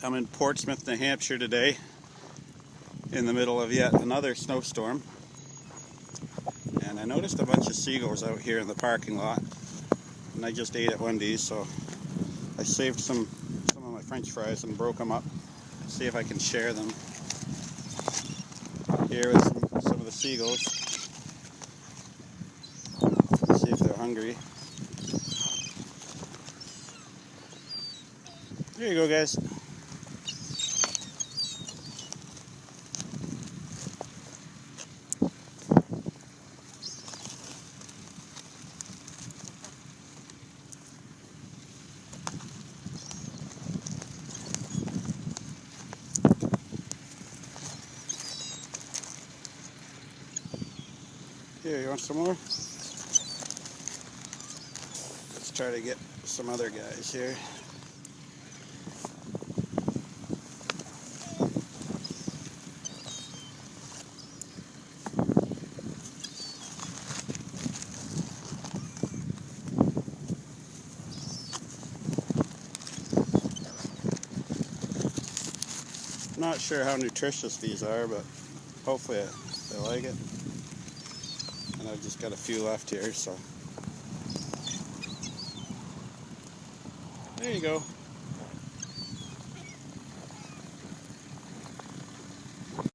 I'm in Portsmouth, New Hampshire today, in the middle of yet another snowstorm. And I noticed a bunch of seagulls out here in the parking lot. And I just ate at Wendy's, so I saved some of my French fries and broke them up. See if I can share them here with some of the seagulls. See if they're hungry. There you go, guys. Here, you want some more? Let's try to get some other guys here. Not sure how nutritious these are, but hopefully they like it. And I've just got a few left here, so there you go.